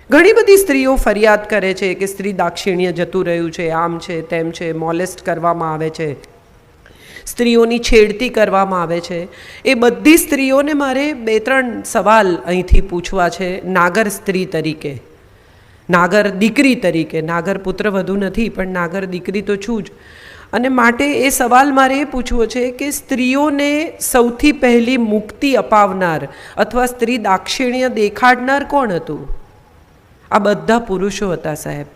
ઘણી બધી સ્ત્રીઓ ફરિયાદ કરે છે કે સ્ત્રી દાક્ષિણ્ય જતું રહ્યું છે, આમ છે તેમ છે, મોલેસ્ટ કરવામાં આવે છે, સ્ત્રીઓની છેડતી કરવામાં આવે છે. એ બધી સ્ત્રીઓને મારે 2-3 સવાલ અહીંથી પૂછવા છે નાગર સ્ત્રી તરીકે, નાગર દીકરી તરીકે. નાગર પુત્ર વધુ નથી પણ નાગર દીકરી તો છું જ. અને માટે એ સવાલ મારે એ પૂછવો છે કે સ્ત્રીઓને સૌથી પહેલી મુક્તિ અપાવનાર અથવા સ્ત્રી દાક્ષિણ્ય દેખાડનાર કોણ હતું? આ બધા પુરુષો હતા સાહેબ.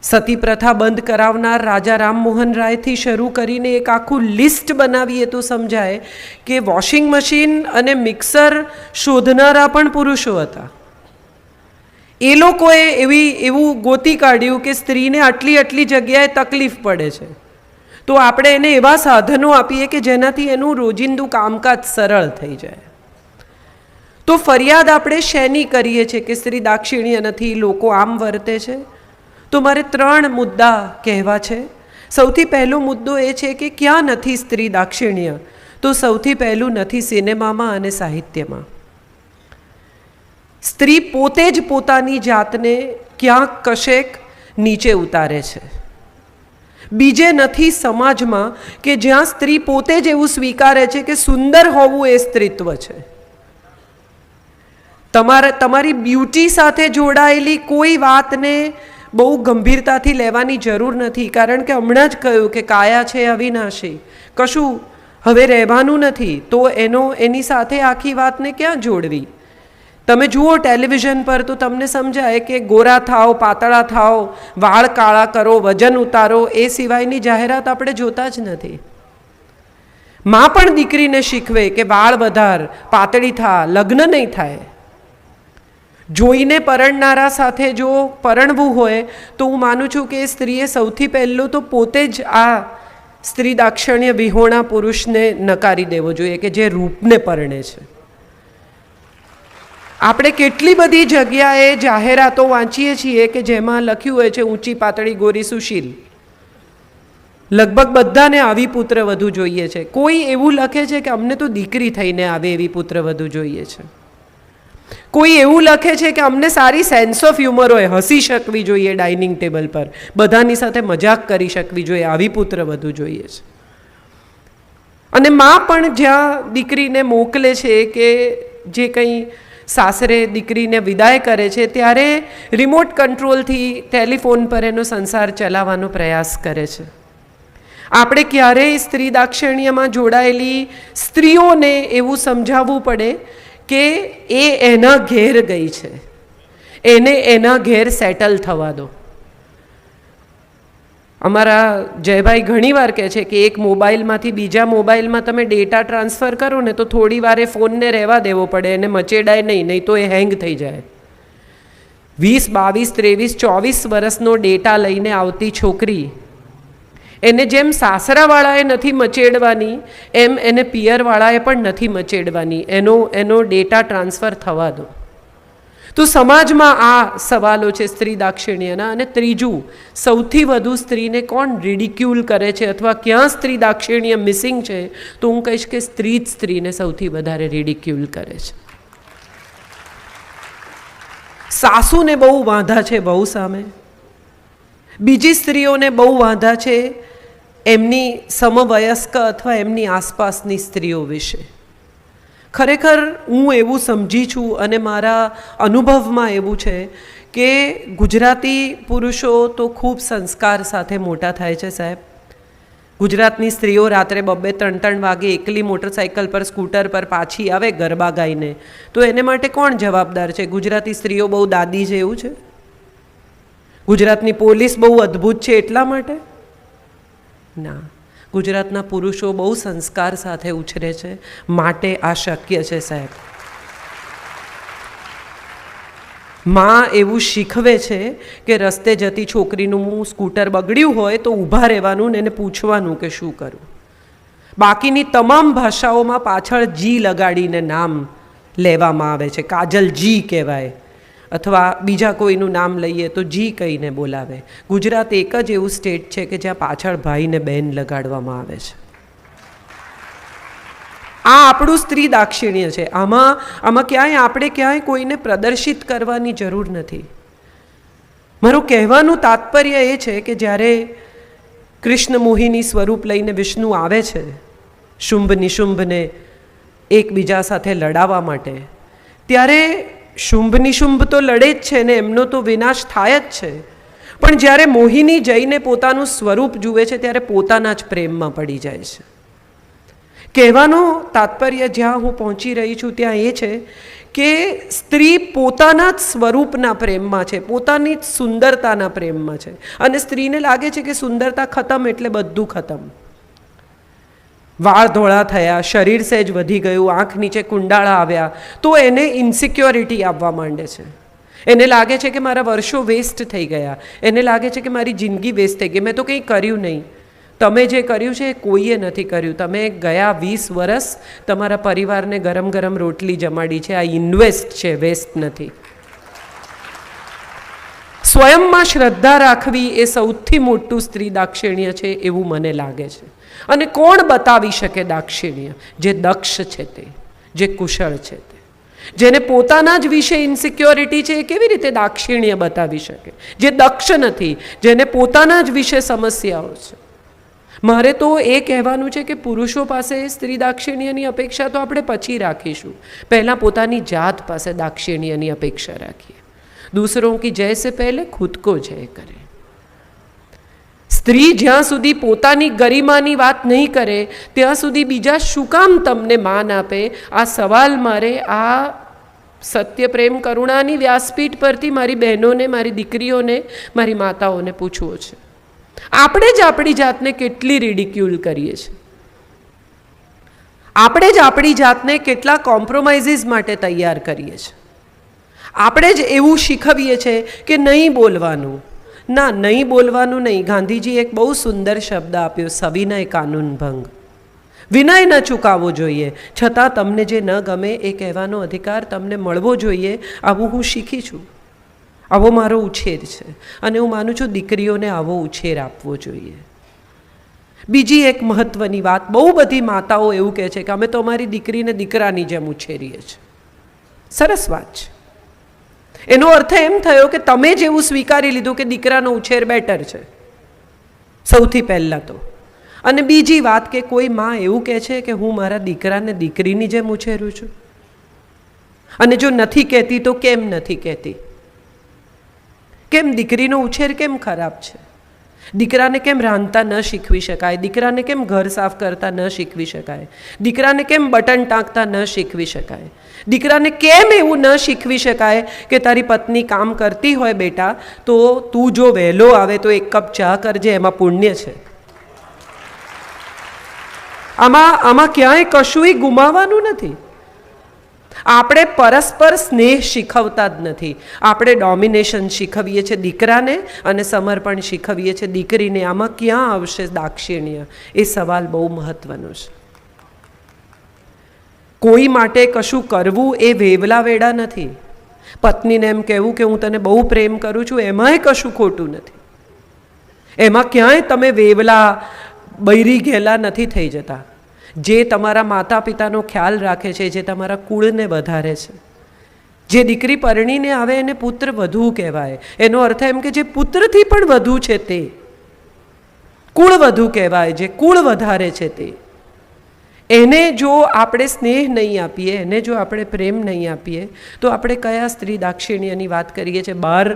સતી પ્રથા બંધ કરાવનાર રાજા રામમોહન રાયથી શરૂ કરીને એક આખું લિસ્ટ બનાવીએ તો સમજાય કે વોશિંગ મશીન અને મિક્સર શોધનારા પણ પુરુષો હતા. એ લોકોએ એવું ગોતી કાઢ્યું કે સ્ત્રીને આટલી જગ્યાએ તકલીફ પડે છે, તો આપણે એને એવા સાધનો આપીએ કે જેનાથી એનું રોજિંદું કામકાજ સરળ થઈ જાય. તો ફરિયાદ આપણે શેની કરીએ છીએ કે સ્ત્રી દાક્ષિણ્ય નથી, લોકો આમ વર્તે છે? તો મારે 3 મુદ્દા કહેવા છે. સૌથી પહેલો મુદ્દો એ છે કે ક્યાં નથી સ્ત્રી દાક્ષિણ્ય? તો સૌથી પહેલું નથી સિનેમામાં અને સાહિત્યમાં. સ્ત્રી પોતે જ પોતાની જાતને ક્યાંક કશેક નીચે ઉતારે છે. બીજે નથી સમાજમાં કે જ્યાં સ્ત્રી પોતે જ એવું સ્વીકારે છે કે સુંદર હોવું એ સ્ત્રીત્વ છે. તમારી બ્યુટી સાથે જોડાયેલી કોઈ વાતને બહુ ગંભીરતાથી લેવાની જરૂર નથી, કારણ કે હમણાં જ કહ્યું કે કાયા છે અવિનાશી, કશું હવે રહેવાનું નથી, તો એની સાથે આખી વાતને ક્યાં જોડવી? તમે જુઓ ટેલિવિઝન પર તો તમને સમજાય કે ગોરા થાઓ, પાતળા થાઓ, વાળ કાળા કરો, વજન ઉતારો, એ સિવાયની જાહેરાત આપણે જોતા જ નથી. માં પણ દીકરીને શીખવે કે વાળ વધાર, પાતળી થા, લગ્ન નહીં થાય. જોઈને પરણનારા સાથે જો પરણવું હોય તો હું માનું છું કે સ્ત્રીએ સૌથી પહેલું તો પોતે જ આ સ્ત્રી દાક્ષિણ્ય વિહોણા પુરુષને નકારી દેવો જોઈએ કે જે રૂપને પરણે છે. આપણે કેટલી બધી જગ્યાએ જાહેરાતો વાંચીએ છીએ કે જેમાં લખ્યું હોય છે ઊંચી પાતળી ગોરી સુશીલ. લગભગ બધાને આવી પુત્ર વધુ જોઈએ છે. કોઈ એવું લખે છે કે અમને તો દીકરી થઈને આવે એવી પુત્ર વધુ જોઈએ છે. કોઈ એવું લખે છે કે અમને સારી સેન્સ ઓફ હ્યુમર હોય, હસી શકવી જોઈએ ડાઇનિંગ ટેબલ પર, બધાની સાથે મજાક કરી શકવી જોઈએ, આવી પુત્ર વધુ જોઈએ છે. અને માં પણ જ્યાં દીકરીને મોકલે છે કે જે કંઈ સાસરે દીકરીને વિદાય કરે છે ત્યારે રિમોટ કંટ્રોલથી ટેલિફોન પર એનો સંસાર ચલાવવાનો પ્રયાસ કરે છે. આપણે ક્યારેય સ્ત્રી દાક્ષિણ્યમાં જોડાયેલી સ્ત્રીઓને એવું સમજાવવું પડે કે એ એના ઘેર ગઈ છે, એને એના ઘેર સેટલ થવા દો. અમારા જયભાઈ ઘણીવાર કહે છે કે એક મોબાઈલમાંથી બીજા મોબાઈલમાં તમે ડેટા ટ્રાન્સફર કરો ને તો થોડી વારે ફોનને રહેવા દેવો પડે, એને મચેડાય નહીં તો એ હેંગ થઈ જાય. 20, 22, 23, 24 વર્ષનો ડેટા લઈને આવતી છોકરી, એને જેમ સાસરાવાળાએ નથી મચેડવાની એમ એને પિયરવાળાએ પણ નથી મચેડવાની. એનો ડેટા ટ્રાન્સફર થવા દો. તો સમાજમાં આ સવાલો છે સ્ત્રી દાક્ષિણ્યના. અને ત્રીજું, સૌથી વધુ સ્ત્રીને કોણ રિડિક્યુલ કરે છે અથવા ક્યાં સ્ત્રી દાક્ષિણ્ય મિસિંગ છે? તો હું કહીશ કે સ્ત્રી જ સ્ત્રીને સૌથી વધારે રિડિક્યુલ કરે છે. સાસુને બહુ વાંધા છે વહુ સામે, બીજી સ્ત્રીઓને બહુ વાંધા છે એમની સમવયસ્ક અથવા એમની આસપાસની સ્ત્રીઓ વિશે. ખરેખર હું એવું સમજી છું અને મારા અનુભવમાં એવું છે કે ગુજરાતી પુરુષો તો ખૂબ સંસ્કાર સાથે મોટા થાય છે સાહેબ. ગુજરાતની સ્ત્રીઓ રાત્રે 2-3 વાગે એકલી મોટરસાઇકલ પર, સ્કૂટર પર પાછી આવે ગરબા ગાઈને, તો એને માટે કોણ જવાબદાર છે? ગુજરાતી સ્ત્રીઓ બહુ દાદી છે એવું છે? ગુજરાતની પોલીસ બહુ અદ્ભુત છે એટલા માટે? ના, ગુજરાતના પુરુષો બહુ સંસ્કાર સાથે ઉછરે છે, માટે આ શક્ય છે સાહેબ. માં એવું શીખવે છે કે રસ્તે જતી છોકરીનું સ્કૂટર બગડ્યું હોય તો ઊભા રહેવાનું ને એને પૂછવાનું કે શું કરું. બાકીની તમામ ભાષાઓમાં પાછળ જી લગાડીને નામ લેવામાં આવે છે. કાજલ જી કહેવાય અથવા બીજા કોઈનું નામ લઈએ તો જી કહીને બોલાવે. ગુજરાત એક જ એવું સ્ટેટ છે કે જ્યાં પાછળ ભાઈને બેન લગાડવામાં આવે છે. આ આપણું સ્ત્રી દાક્ષિણ્ય છે. આમાં આપણે ક્યાંય કોઈને પ્રદર્શિત કરવાની જરૂર નથી. મારું કહેવાનું તાત્પર્ય એ છે કે જ્યારે કૃષ્ણ મોહિની સ્વરૂપ લઈને વિષ્ણુ આવે છે શુંભ નિશુંભને એકબીજા સાથે લડાવવા માટે, ત્યારે શુંભ નિશુંભ તો લડે જ છે ને, એમનો તો વિનાશ થાય જ છે. પણ જ્યારે મોહિની જઈને પોતાનું સ્વરૂપ જુએ છે ત્યારે પોતાના જ પ્રેમમાં પડી જાય છે. કહેવાનું તાત્પર્ય જ્યાં હું પહોંચી રહી છું ત્યાં એ છે કે સ્ત્રી પોતાના જ સ્વરૂપના પ્રેમમાં છે, પોતાની જ સુંદરતાના પ્રેમમાં છે. અને સ્ત્રીને લાગે છે કે સુંદરતા ખતમ એટલે બધું ખતમ. વાળ ધોળા થયા, શરીર સહેજ વધી ગયું, આંખ નીચે કુંડાળા આવ્યા તો એને ઇન્સિક્યોરિટી આવવા માંડે છે. એને લાગે છે કે મારા વર્ષો વેસ્ટ થઈ ગયા, એને લાગે છે કે મારી જિંદગી વેસ્ટ થઈ ગઈ, મેં તો કંઈ કર્યું નહીં. તમે જે કર્યું છે એ કોઈએ નથી કર્યું. તમે ગયા 20 વર્ષ તમારા પરિવારને ગરમ ગરમ રોટલી જમાડી છે. આ ઇન્વેસ્ટ છે, વેસ્ટ નથી. સ્વયંમાં શ્રદ્ધા રાખવી એ સૌથી મોટું સ્ત્રી દાક્ષિણ્ય છે એવું મને લાગે છે. અને કોણ બતાવી શકે દાક્ષિણ્ય? જે દક્ષ છે તે, જે કુશળ છે તે, જેને પોતાના જ વિશે ઇન્સિક્યોરિટી છે એ કેવી રીતે દાક્ષિણ્ય બતાવી શકે? જે દક્ષ નથી, જેને પોતાના જ વિશે સમસ્યાઓ છે. મારે તો એ કહેવાનું છે કે પુરુષો પાસે સ્ત્રી દાક્ષિણ્યની અપેક્ષા તો આપણે પછી રાખીશું. પહેલાં પોતાની જાત પાસે દાક્ષિણ્યની અપેક્ષા રાખીએ. દૂસરોं की जय से पहले खुद को जय करे. સ્ત્રી જ્યાં સુધી પોતાની ગરિમાની વાત નહીં કરે ત્યાં સુધી બીજા શું કામ તમને માન આપે? આ સવાલ મારે આ સત્ય પ્રેમ કરુણાની વ્યાસપીઠ પરથી મારી બહેનોને, મારી દીકરીઓને, મારી માતાઓને પૂછવો છે. આપણે જ આપણી જાતને કેટલી રિડિક્યુલ કરીએ છીએ. આપણે જ આપણી જાતને કેટલા કોમ્પ્રોમાઇઝીસ માટે તૈયાર કરીએ છીએ. આપણે જ એવું શીખવીએ છીએ કે નહીં બોલવાનું. ના, નહીં બોલવાનું નહીં. ગાંધીજી એક બહુ સુંદર શબ્દ આપ્યો, સવિનય કાનૂન ભંગ. વિનય ન ચૂકાવવો જોઈએ, છતાં તમને જે ન ગમે એ કહેવાનો અધિકાર તમને મળવો જોઈએ. આવું હું શીખી છું. આવો મારો ઉછેર છે અને હું માનું છું દીકરીઓને આવો ઉછેર આપવો જોઈએ. બીજી એક મહત્ત્વની વાત, બહુ બધી માતાઓ એવું કહે છે કે અમે તો અમારી દીકરીને દીકરાની જેમ ઉછેરીએ છીએ. સરસ વાત છે. એનો અર્થ એમ થયો કે તમે જ એવું સ્વીકારી લીધું કે દીકરાનો ઉછેર બેટર છે, સૌથી પહેલાં તો. અને બીજી વાત કે કોઈ માં એવું કહે છે કે હું મારા દીકરાને દીકરીની જેમ ઉછેરું છું. અને જો નથી કહેતી તો કેમ નથી કહેતી? કેમ દીકરીનો ઉછેર કેમ ખરાબ છે? દીકરાને કેમ રાંધતા ન શીખવી શકાય? દીકરાને કેમ ઘર સાફ કરતા ન શીખવી શકાય? દીકરાને કેમ બટન ટાંકતા ન શીખવી શકાય? દીકરાને કેમ એવું ન શીખવી શકાય કે તારી પત્ની કામ કરતી હોય બેટા તો તું જો વહેલો આવે તો એક કપ ચા કરજે, એમાં પુણ્ય છે. આમાં ક્યાંય કશુંય ગુમાવવાનું નથી. આપણે પરસ્પર સ્નેહ શીખવતા જ નથી. આપણે ડોમિનેશન શીખવીએ છીએ દીકરાને અને સમર્પણ શીખવીએ છીએ દીકરીને. આમાં ક્યાં આવશે દાક્ષિણ્ય? એ સવાલ બહુ મહત્વનો છે. કોઈ માટે કશું કરવું એ વેવલા વેડા નથી. પત્નીને એમ કહેવું કે હું તને બહુ પ્રેમ કરું છું, એમાંય કશું ખોટું નથી. એમાં ક્યાંય તમે વેવલા બૈરી ગયેલા નથી થઈ જતા. જે તમારા માતા પિતાનો ખ્યાલ રાખે છે, જે તમારા કુળને વધારે છે. જે દીકરી પરણીને આવે એને પુત્ર વધુ કહેવાય. એનો અર્થ એમ કે જે પુત્રથી પણ વધુ છે તે કુળ વધુ કહેવાય. જે કુળ વધારે છે તે, એને જો આપણે સ્નેહ નહીં આપીએ, એને જો આપણે પ્રેમ નહીં આપીએ તો આપણે કયા સ્ત્રી દાક્ષિણ્યની વાત કરીએ છીએ? બહાર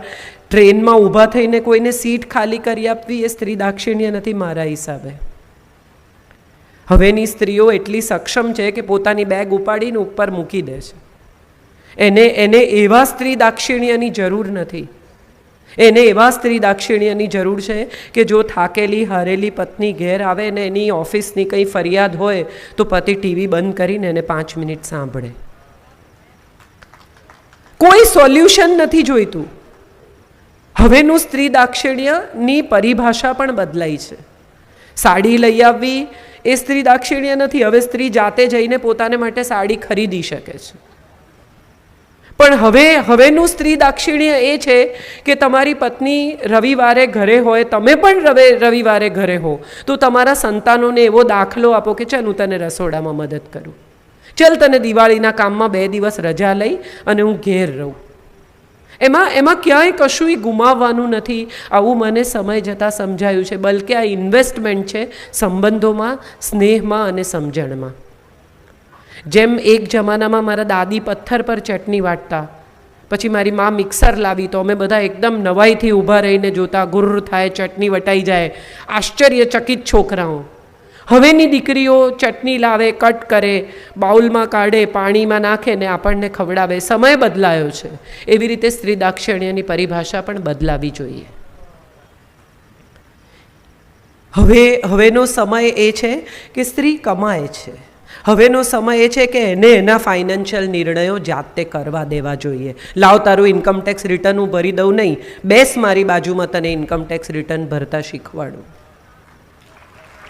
ટ્રેનમાં ઊભા થઈને કોઈને સીટ ખાલી કરી આપવી એ સ્ત્રી દાક્ષિણ્ય નથી મારા હિસાબે. હવેની સ્ત્રીઓ એટલી સક્ષમ છે કે પોતાની બેગ ઉપાડીને ઉપર મૂકી દે છે. એને એવા સ્ત્રી દાક્ષિણ્યની જરૂર નથી. એને એવા સ્ત્રી દાક્ષિણ્યની જરૂર છે કે જો થાકેલી હારેલી પત્ની ઘેર આવે ને એની ઓફિસની કંઈ ફરિયાદ હોય તો પતિ ટીવી બંધ કરીને એને 5 મિનિટ સાંભળે. કોઈ સોલ્યુશન નથી જોઈતું. હવેનું સ્ત્રી દાક્ષિણ્યની પરિભાષા પણ બદલાઈ છે. સાડી લઈ આવવી એ સ્ત્રી દાક્ષિણ્ય નથી. હવે સ્ત્રી જાતે જઈને પોતાને માટે સાડી ખરીદી શકે છે. પણ હવેનું સ્ત્રી દાક્ષિણ્ય એ છે કે તમારી પત્ની રવિવારે ઘરે હોય, તમે પણ રવિવારે ઘરે હો, તો તમારા સંતાનોને એવો દાખલો આપો કે ચાલ હું તને રસોડામાં મદદ કરું. ચલ તને દિવાળીના કામમાં 2 દિવસ રજા લઈ અને હું ઘેર રહું. એમાં ક્યાંય કશુંય ગુમાવવાનું નથી. આવું મને સમય જતાં સમજાયું છે. બલકે આ ઇન્વેસ્ટમેન્ટ છે સંબંધોમાં, સ્નેહમાં અને સમજણમાં. જેમ એક જમાનામાં મારા દાદી પથ્થર પર ચટણી વાટતા, પછી મારી મા મિક્સર લાવી તો અમે બધા એકદમ નવાઈથી ઊભા રહીને જોતા, ગુર્ર થાય, ચટણી વટાઈ જાય, આશ્ચર્યચકિત છોકરાઓ. હવેની દીકરીઓ ચટણી લાવે, કટ કરે, બાઉલમાં કાઢે, પાણીમાં નાખે ને આપણને ખવડાવે. સમય બદલાયો છે. એવી રીતે સ્ત્રી દાક્ષિણ્યની પરિભાષા પણ બદલાવી જોઈએ. હવેનો સમય એ છે કે સ્ત્રી કમાય છે. હવેનો સમય એ છે કે એને એના ફાઇનાન્શિયલ નિર્ણયો જાતે કરવા દેવા જોઈએ. લાવ તારું ઇન્કમટેક્સ રિટર્ન હું ભરી દઉં નહીં, બેસ મારી બાજુમાં, તને ઇન્કમટેક્સ રિટર્ન ભરતા શીખવાડું.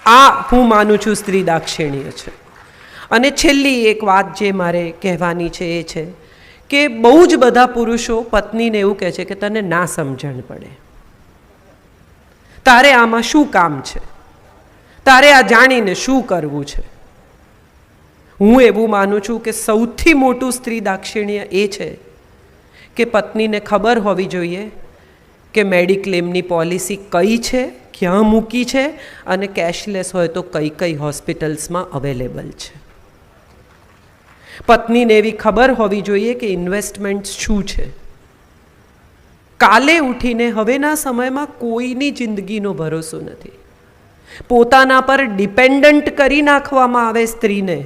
આ હું માનું છું સ્ત્રી દાક્ષિણ્ય છે. અને છેલ્લી એક વાત જે મારે કહેવાની છે એ છે કે બહુ જ બધા પુરુષો પત્નીને એવું કહે છે કે તને ના સમજણ પડે, તારે આમાં શું કામ છે, તારે આ જાણીને શું કરવું છે. હું એવું માનું છું કે સૌથી મોટું સ્ત્રી દાક્ષિણ્ય એ છે કે પત્નીને ખબર હોવી જોઈએ કે મેડિક્લેમની પોલિસી કઈ છે, ક્યાં મૂકી છે, અને કેશલેસ હોય તો કઈ કઈ હોસ્પિટલ્સમાં અવેલેબલ છે. પત્નીને એવી ખબર હોવી જોઈએ કે ઇન્વેસ્ટમેન્ટ શું છે. કાલે ઉઠીને હવેના સમયમાં કોઈની જિંદગીનો ભરોસો નથી. પોતાના પર ડિપેન્ડન્ટ કરી નાખવામાં આવે સ્ત્રીને,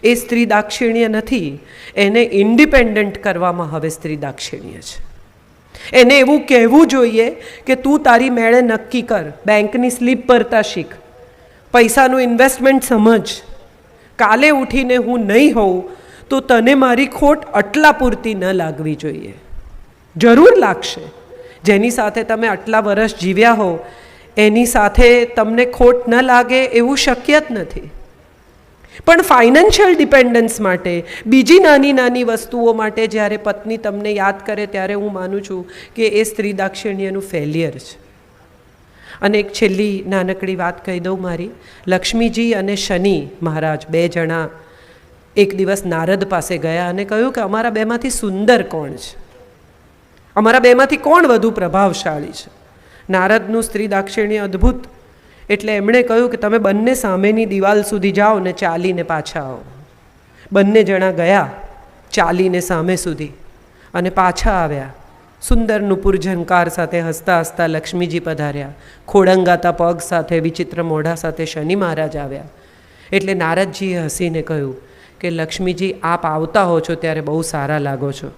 એ સ્ત્રી દાક્ષિણ્ય નથી. એને ઇન્ડિપેન્ડન્ટ કરવામાં હવે સ્ત્રી દાક્ષિણ્ય છે. એને એવું કહેવું જોઈએ કે તું તારી મેળે નક્કી કર, બેંકની સ્લીપ ભરતા શીખ, પૈસાનું ઇન્વેસ્ટમેન્ટ સમજ. કાલે ઉઠીને હું નહીં હોઉં તો તને મારી ખોટ આટલા પૂરતી ન લાગવી જોઈએ. જરૂર લાગશે. જેની સાથે તમે આટલા વર્ષ જીવ્યા હો એની સાથે તમને ખોટ ન લાગે એવું શક્ય જ નથી. પણ ફાઇનાન્શિયલ ડિપેન્ડન્સ માટે, બીજી નાની નાની વસ્તુઓ માટે જ્યારે પત્ની તમને યાદ કરે ત્યારે હું માનું છું કે એ સ્ત્રી દાક્ષિણ્યનું ફેલિયર છે. અને એક છેલ્લી નાનકડી વાત કહી દઉં મારી. લક્ષ્મીજી અને શનિ મહારાજ 2 જણા એક દિવસ નારદ પાસે ગયા અને કહ્યું કે અમારા બેમાંથી સુંદર કોણ છે, અમારા બેમાંથી કોણ વધુ પ્રભાવશાળી છે. નારદનું સ્ત્રી દાક્ષિણ્ય અદ્ભુત. એટલે એમણે કહ્યું કે તમે બંને સામેની દિવાલ સુધી જાઓ ને ચાલીને પાછા આવો. બંને જણા ગયા ચાલીને સામે સુધી અને પાછા આવ્યા. સુંદર નુપુર ઝંકાર સાથે હસતા હસતા લક્ષ્મીજી પધાર્યા. ખોડંગાતા પગ સાથે, વિચિત્ર મોઢા સાથે શનિ મહારાજ આવ્યા. એટલે નારદજીએ હસીને કહ્યું કે લક્ષ્મીજી, આપ આવતા હો છો ત્યારે બહુ સારા લાગો છો,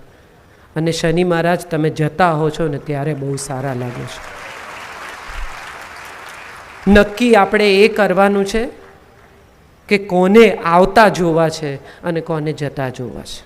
અને શનિ મહારાજ તમે જતા હો છો ને ત્યારે બહુ સારા લાગો છો. નક્કી આપણે એ કરવાનું છે કે કોને આવતા જોવા છે અને કોને જતા જોવા છે.